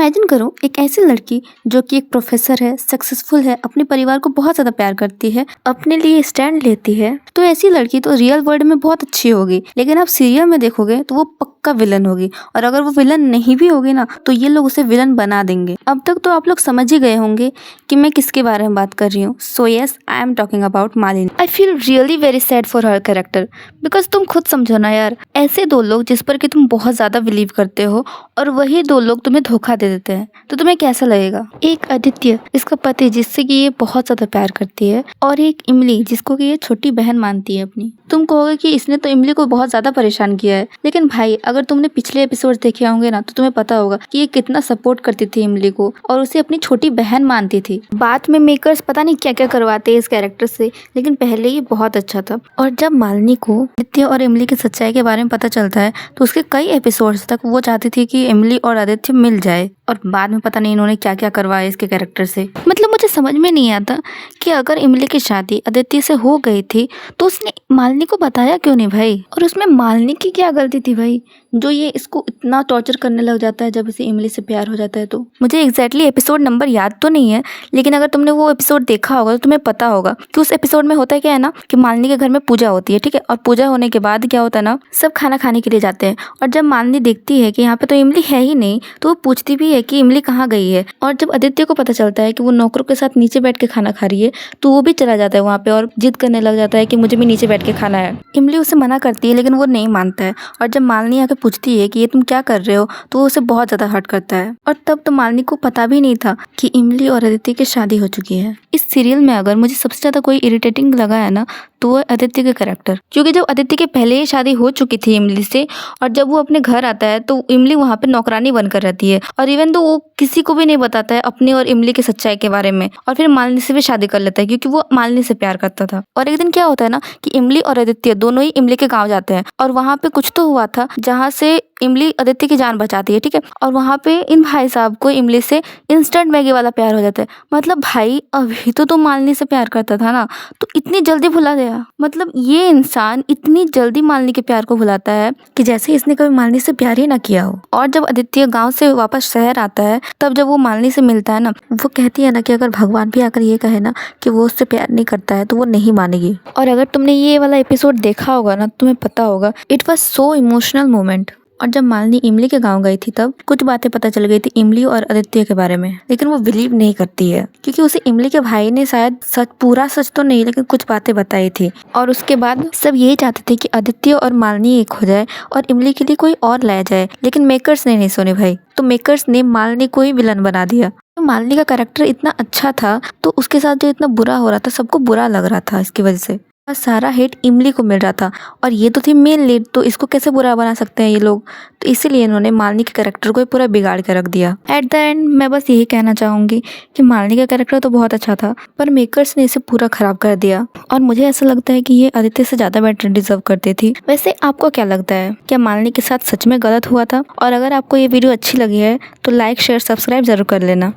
Imagine करो एक ऐसी लड़की जो कि एक प्रोफेसर है, सक्सेसफुल है, अपने परिवार को बहुत ज़्यादा प्यार करती है, अपने लिए स्टैंड लेती है। तो ऐसी लड़की तो रियल वर्ल्ड में बहुत अच्छी होगी, लेकिन आप सीरियल में देखोगे तो वो पक्का विलन होगी। और अगर वो विलन नहीं भी होगी ना, तो ये लोग उसे विलन बना देंगे। अब तक तो आप लोग समझ ही गए होंगे कि मैं किसके बारे में बात कर रही हूँ। So yes, I am talking about Malini. I feel really very sad for her character, because तुम खुद समझो ना यार, ऐसे दो लोग जिस पर कि तुम बहुत ज़्यादा बिलीव करते हो और वही दो लोग तुम्हें धोखा दे देते हैं, तो तुम्हें कैसा लगेगा। एक आदित्य, इसका पति जिससे कि ये बहुत ज़्यादा प्यार करती है, और एक इमली जिसको कि ये छोटी बहन मानती है अपनी। तुम कहोगे कि इसने तो इमली को बहुत ज़्यादा परेशान किया है, लेकिन भाई अगर तुमने पिछले एपिसोड देखे होंगे ना, तो तुम्हें पता होगा कि ये कितना सपोर्ट करती थी इमली को और उसे अपनी छोटी बहन मानती थी। बाद में मेकर्स पता नहीं क्या क्या करवाते हैं इस कैरेक्टर से, लेकिन पहले ये बहुत अच्छा था। और जब मालिनी को आदित्य और इमली की सच्चाई के बारे में पता चलता है, तो उसके कई एपिसोड्स तक वो चाहती थी कि इमली और आदित्य मिल जाए, और बाद में पता नहीं इन्होंने क्या क्या करवाया इसके कैरेक्टर से। मतलब मुझे समझ में नहीं आता कि अगर इमली की शादी आदित्य से हो गई थी, तो उसने मालिनी को बताया क्यों नहीं भाई। और उसमें मालिनी की क्या गलती थी भाई, जो ये इसको इतना टॉर्चर करने लग जाता है जब इसे इमली से प्यार हो जाता है। तो मुझे एग्जैक्टली एपिसोड नंबर याद तो नहीं है, लेकिन अगर तुमने वो एपिसोड देखा होगा तो तुम्हें पता होगा कि उस एपिसोड में होता क्या है ना, कि मालिनी के घर में पूजा होती है, ठीक है। और पूजा होने के बाद क्या होता है ना, सब खाना खाने के लिए जाते हैं। और जब मालिनी देखती है कि यहाँ पे तो इमली है ही नहीं, तो वो पूछती भी है कि इमली कहाँ गई है। और जब आदित्य को पता चलता है कि वो नौकरों के साथ नीचे बैठ के खाना खा रही है, तो वो भी चला जाता है वहाँ पे और जिद करने लग जाता है कि मुझे भी नीचे बैठ के खाना है। इमली उसे मना करती है, लेकिन वो नहीं मानता है। और जब मालिनी आके पूछती है कि ये तुम क्या कर रहे हो, तो वो उसे बहुत ज्यादा हर्ट करता है। और तब तो मालिनी को पता भी नहीं था कि इमली और आदित्य की शादी हो चुकी है। इस सीरियल में अगर मुझे सबसे ज्यादा कोई इरिटेटिंग लगा है ना, तो वो आदित्य के कैरेक्टर। क्योंकि जब आदित्य के पहले ही शादी हो चुकी थी इमली से, और जब वो अपने घर आता है तो इमली वहाँ पे नौकरानी बनकर रहती है, और इवन तो वो किसी को भी नहीं बताता है अपनी और इमली की सच्चाई के बारे में। और फिर मालिनी से भी शादी कर लेता है, क्योंकि वो मालिनी से प्यार करता था। और एक दिन क्या होता है ना, कि इमली और आदित्य दोनों ही इमली के गाँव जाते हैं, और वहाँ पे कुछ तो हुआ था जहाँ से इमली आदित्य की जान बचाती है, ठीक है। और वहाँ पे इन भाई साहब को इमली से इंस्टेंट मैगी वाला प्यार हो जाता है। मतलब भाई अभी तो तुम मालिनी से प्यार करता था ना, तो इतनी जल्दी भुला गया। मतलब ये इंसान इतनी जल्दी मालिनी के प्यार को भुलाता है कि जैसे इसने कभी मालिनी से प्यार ही ना किया हो। और जब आदित्य गाँव से वापस शहर आता है, तब जब वो मालिनी से मिलता है ना, वो कहती है ना कि अगर भगवान भी आकर ये कहे ना कि वो उससे प्यार नहीं करता है, तो वो नहीं मानेगी। और अगर तुमने ये वाला एपिसोड देखा होगा ना, तुम्हें पता होगा it was so emotional moment. और जब मालिनी इमली के गांव गई थी, तब कुछ बातें पता चल गई थी इमली और आदित्य के बारे में, लेकिन वो बिलीव नहीं करती है, क्योंकि उसे इमली के भाई ने शायद सच, पूरा सच तो नहीं, लेकिन कुछ बातें बताई थी। और उसके बाद सब यही चाहते थे कि आदित्य और मालिनी एक हो जाए और इमली के लिए कोई और लाया जाए, लेकिन मेकर्स ने नहीं सुने भाई। तो मेकर्स ने मालिनी को ही विलन बना दिया। तो मालिनी का कैरेक्टर इतना अच्छा था, तो उसके साथ जो इतना बुरा हो रहा था, सबको बुरा लग रहा था इसकी वजह से। और सारा हेट इमली को मिल रहा था, और ये तो थी मेन लीड, तो इसको कैसे बुरा बना सकते हैं ये लोग। तो इसीलिए इन्होंने मालिनी के कैरेक्टर को पूरा बिगाड़ के रख दिया। एट द एंड मैं बस यही कहना चाहूँगी कि मालिनी का कैरेक्टर तो बहुत अच्छा था, पर मेकर्स ने इसे पूरा खराब कर दिया। और मुझे ऐसा लगता है कि ये आदित्य से ज़्यादा बेटर डिजर्व करती थी। वैसे आपको क्या लगता है, क्या मालिनी के साथ सच में गलत हुआ था? और अगर आपको ये वीडियो अच्छी लगी है तो लाइक, शेयर, सब्सक्राइब जरूर कर लेना।